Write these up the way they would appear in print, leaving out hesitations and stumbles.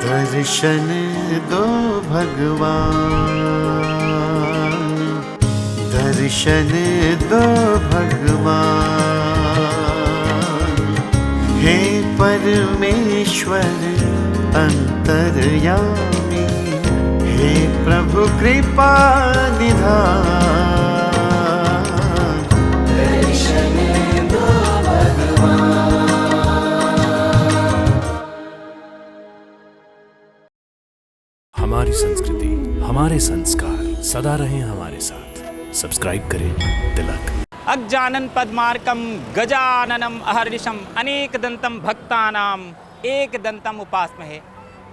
दर्शन दो भगवान, दर्शन दो भगवान। हे परमेश्वर अंतर्यामी, हे प्रभु कृपा निधान। दर्शन दो भगवान। हमारी संस्कृति, हमारे संस्कार सदा रहें हमारे साथ। सब्सक्राइब करें तिलक। अज्ञानन पद्मार्कम गजाननम अहर्निशम अनेकदंतम भक्तानाम एकदंतम उपास्महे।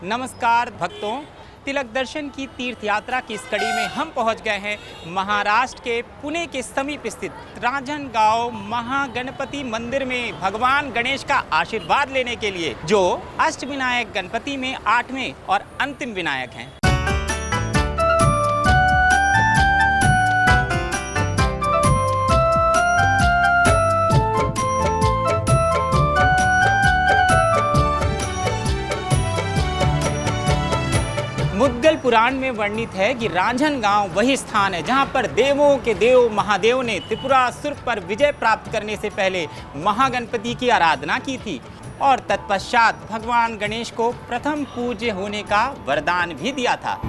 नमस्कार भक्तों, तिलक दर्शन की तीर्थ यात्रा की इस कड़ी में हम पहुंच गए हैं महाराष्ट्र के पुणे के समीप स्थित रांजणगांव महागणपति मंदिर में भगवान गणेश का आशीर्वाद लेने के लिए, जो अष्टविनायक गणपति में 8वें और अंतिम विनायक हैं। मुद्गल पुराण में वर्णित है कि रांजणगांव वही स्थान है जहां पर देवों के देव महादेव ने त्रिपुरासुर पर विजय प्राप्त करने से पहले महागणपति की आराधना की थी और तत्पश्चात भगवान गणेश को प्रथम पूज्य होने का वरदान भी दिया था।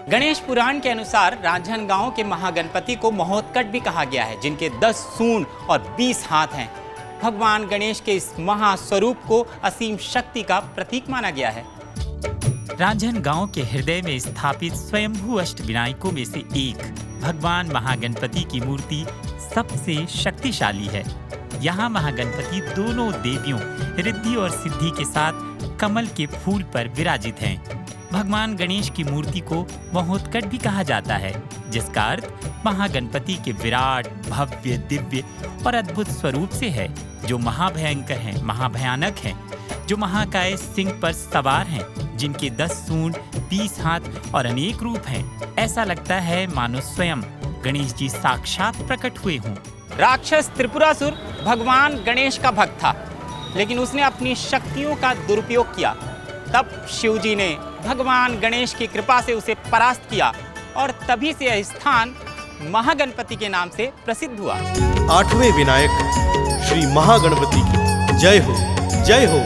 गणेश पुराण के अनुसार रांजणगांव के महागणपति को महोत्कट भी कहा गया है, जिनके 10 सूंड और 20 हाथ हैं। भगवान गणेश के इस महास्वरूप को असीम शक्ति का प्रतीक माना गया है। रांजणगांव के हृदय में स्थापित स्वयंभू अष्टविनायकों में से एक भगवान महागणपति की मूर्ति सबसे शक्तिशाली है। यहाँ महागणपति दोनों देवियों रिद्धि और सिद्धि के साथ कमल के फूल पर विराजित हैं। भगवान गणेश की मूर्ति को महोत्कट भी कहा जाता है, जिसका अर्थ महागणपति के विराट, भव्य, दिव्य और अद्भुत स्वरूप से है, जो महाभयंकर हैं, महाभयानक हैं, जो महाकाय सिंह पर सवार हैं, जिनके 10 सूंड, 20 हाथ और अनेक रूप हैं। ऐसा लगता है मानो स्वयं गणेश जी साक्षात प्रकट हुए हों। राक्षस त्रिपुरासुर भगवान गणेश का भक्त था, लेकिन उसने अपनी शक्तियों का दुरुपयोग किया। तब शिव जी ने भगवान गणेश की कृपा से उसे परास्त किया और तभी से यह स्थान महागणपति के नाम से प्रसिद्ध हुआ। 8वें विनायक श्री महागणपति की जय हो, जय हो।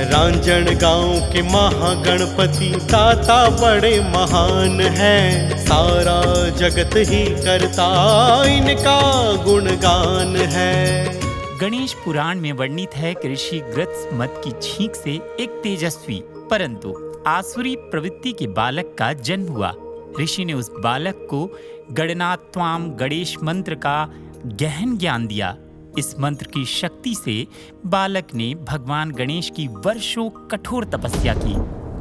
रांजणगांव के महागणपति दाता बड़े महान हैं, सारा जगत ही करता इनका गुणगान है। गणेश पुराण में वर्णित है कि ऋषि गृत्समत की छींक से एक तेजस्वी परंतु आसुरी प्रवृत्ति के बालक का जन्म हुआ। ऋषि ने उस बालक को गणनात्वाम गणेश मंत्र का गहन ज्ञान दिया। इस मंत्र की शक्ति से बालक ने भगवान गणेश की वर्षों कठोर तपस्या की,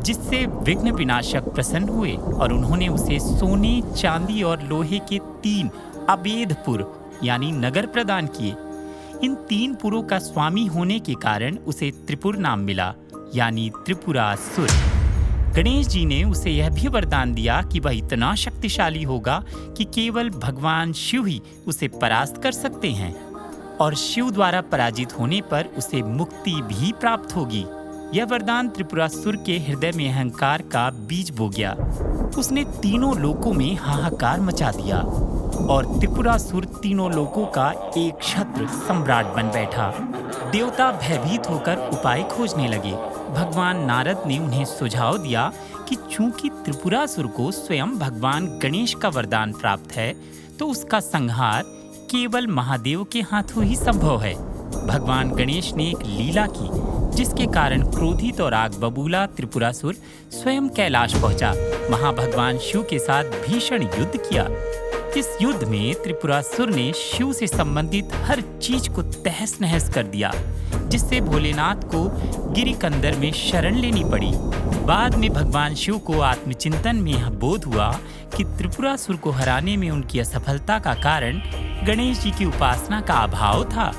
जिससे विघ्न विनाशक प्रसन्न हुए और उन्होंने उसे सोने, चांदी और लोहे के 3 अभेदपुर यानी नगर प्रदान किए। इन 3 पुरों का स्वामी होने के कारण उसे त्रिपुर नाम मिला, यानी त्रिपुरासुर। गणेश जी ने उसे यह भी वरदान दिया कि वह इतना शक्तिशाली होगा कि केवल भगवान शिव ही उसे परास्त कर सकते हैं और शिव द्वारा पराजित होने पर उसे मुक्ति भी प्राप्त होगी। यह वरदान त्रिपुरासुर के हृदय में अहंकार का बीज बो गया। उसने तीनों लोकों में हाहाकार मचा दिया और त्रिपुरासुर तीनों लोकों का एक छत्र सम्राट बन बैठा। देवता भयभीत होकर उपाय खोजने लगे। भगवान नारद ने उन्हें सुझाव दिया कि चूंकि त्रिपुरासुर को स्वयं भगवान गणेश का वरदान प्राप्त है, तो उसका संहार केवल महादेव के हाथों ही संभव है। भगवान गणेश ने एक लीला की, जिसके कारण क्रोधित और आग बबूला त्रिपुरासुर स्वयं कैलाश पहुंचा। महाभगवान शिव के साथ भीषण युद्ध किया। इस युद्ध में त्रिपुरासुर ने शिव से संबंधित हर चीज को तहस नहस कर दिया, जिससे भोलेनाथ को गिरिकंदर में शरण लेनी पड़ी। बाद में भगवान शिव को आत्मचिंतन में यह बोध हुआ कि त्रिपुरासुर को हराने में उनकी असफलता का कारण गणेश जी की उपासना का अभाव था।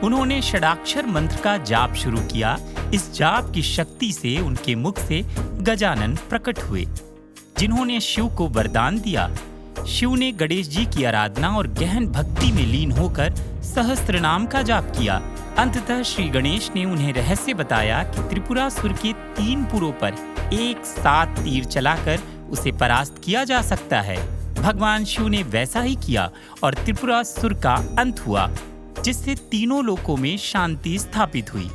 उन्होंने षडाक्षर मंत्र का जाप शुरू किया। इस जाप की शक्ति से उनके मुख से गजानन प्रकट हुए, जिन्होंने शिव को वरदान दिया शिव ने गणेश जी की आराधना और गहन भक्ति में लीन होकर सहस्त्र नाम का जाप किया। अंततः श्री गणेश ने उन्हें रहस्य बताया कि त्रिपुरासुर के 3 पुरों पर एक साथ तीर चलाकर उसे परास्त किया जा सकता है। भगवान शिव ने वैसा ही किया और त्रिपुरासुर का अंत हुआ, जिससे तीनों लोकों में शांति स्थापित हुई।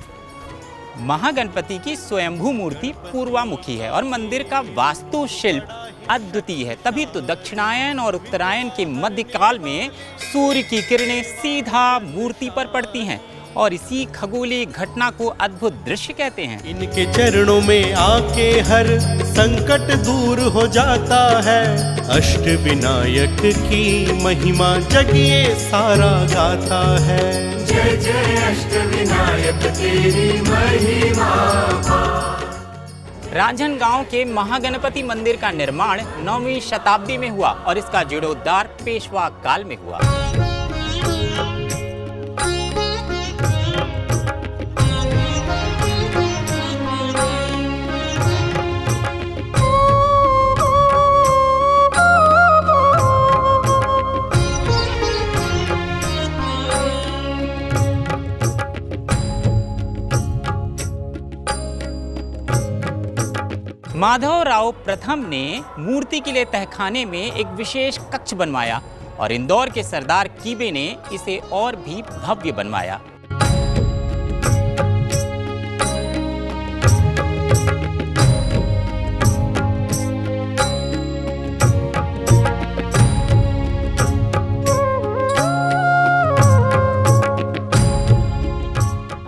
महागणपति की स्वयंभू मूर्ति पूर्वामुखी है और मंदिर का वास्तुशिल्प अद्वितीय है। तभी तो दक्षिणायन और उत्तरायण के मध्यकाल में सूर्य की किरणें सीधा मूर्ति पर पड़ती हैं और इसी खगोलीय घटना को अद्भुत दृश्य कहते हैं। इनके चरणों में आके हर संकट दूर हो जाता है। अष्ट विनायक की महिमा जग ये सारा गाता है। जय जय अष्ट विनायक तेरी महिमा। रांझनगांव के महागणपति मंदिर का निर्माण 9वीं शताब्दी में हुआ और इसका जीर्णोद्धार पेशवा काल में हुआ। माधवराव प्रथम ने मूर्ति के लिए तहखाने में एक विशेष कक्ष बनवाया और इंदौर के सरदार कीबे ने इसे और भी भव्य बनवाया।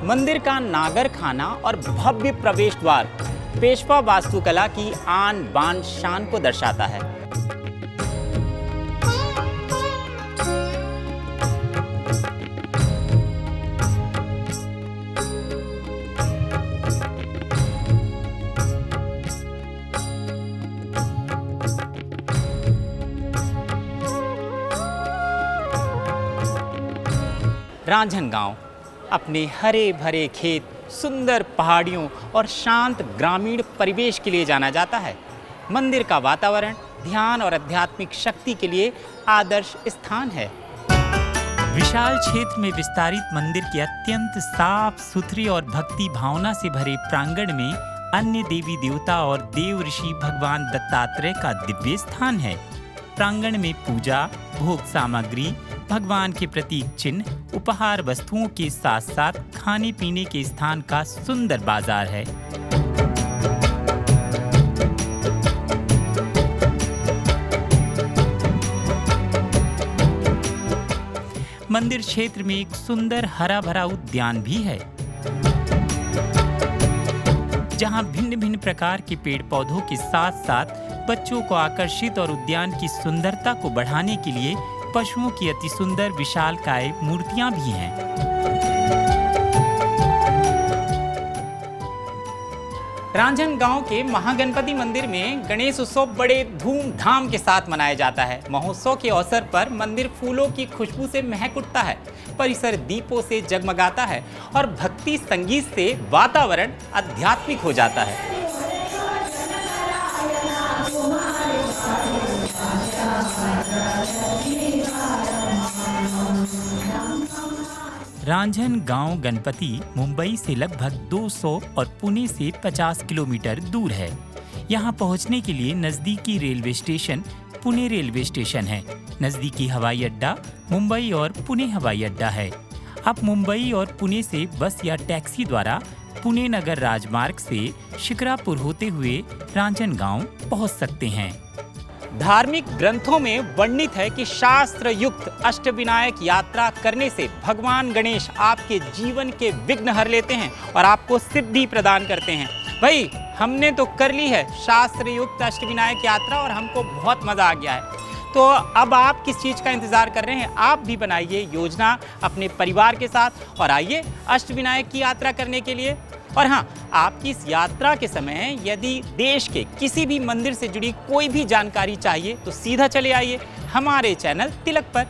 मंदिर का नागर खाना और भव्य प्रवेश द्वार पेशवा वास्तुकला की आन बान शान को दर्शाता है। रांझनगांव अपने हरे भरे खेत, सुंदर पहाड़ियों और शांत ग्रामीण परिवेश के लिए जाना जाता है। मंदिर का वातावरण ध्यान और आध्यात्मिक शक्ति के लिए आदर्श स्थान है। विशाल क्षेत्र में विस्तारित मंदिर के अत्यंत साफ सुथरे और भक्ति भावना से भरे प्रांगण में अन्य देवी देवता और देव ऋषि भगवान दत्तात्रेय का दिव्य स्थान है। प्रांगण में पूजा, भोग सामग्री, भगवान के प्रतीक चिन्ह, उपहार वस्तुओं के साथ साथ खाने पीने के स्थान का सुंदर बाजार है। मंदिर क्षेत्र में एक सुंदर हरा भरा उद्यान भी है, जहां भिन्न भिन्न प्रकार के पेड़ पौधों के साथ साथ बच्चों को आकर्षित और उद्यान की सुंदरता को बढ़ाने के लिए पशुओं की अति सुंदर विशालकाय मूर्तियां भी हैं। रांझनगांव के महागणपति मंदिर में गणेश उत्सव बड़े धूमधाम के साथ मनाया जाता है। महोत्सव के अवसर पर मंदिर फूलों की खुशबू से महक उठता है, परिसर दीपों से जगमगाता है और भक्ति संगीत से वातावरण आध्यात्मिक हो जाता है। रांझनगांव गणपति मुंबई से लगभग 200 और पुणे से 50 किलोमीटर दूर है। यहाँ पहुँचने के लिए नज़दीकी railway station Pune railway station है। नज़दीकी हवाई अड्डा मुंबई और पुणे हवाई अड्डा है। आप मुंबई और पुणे से बस या टैक्सी द्वारा पुणे नगर राजमार्ग से शिक्रापुर होते हुए रांझनगांव पहुँच सकते हैं। धार्मिक ग्रंथों में वर्णित है कि शास्त्र युक्त अष्टविनायक यात्रा करने से भगवान गणेश आपके जीवन के विघ्न हर लेते हैं और आपको सिद्धि प्रदान करते हैं। भाई हमने तो कर ली है शास्त्र युक्त अष्टविनायक यात्रा और हमको बहुत मज़ा आ गया है। तो अब आप किस चीज़ का इंतज़ार कर रहे हैं? आप भी बनाइए योजना अपने परिवार के साथ और आइए अष्टविनायक की यात्रा करने के लिए। और हाँ, आपकी इस यात्रा के समय यदि देश के किसी भी मंदिर से जुड़ी कोई भी जानकारी चाहिए तो सीधा चले आइए हमारे चैनल तिलक पर।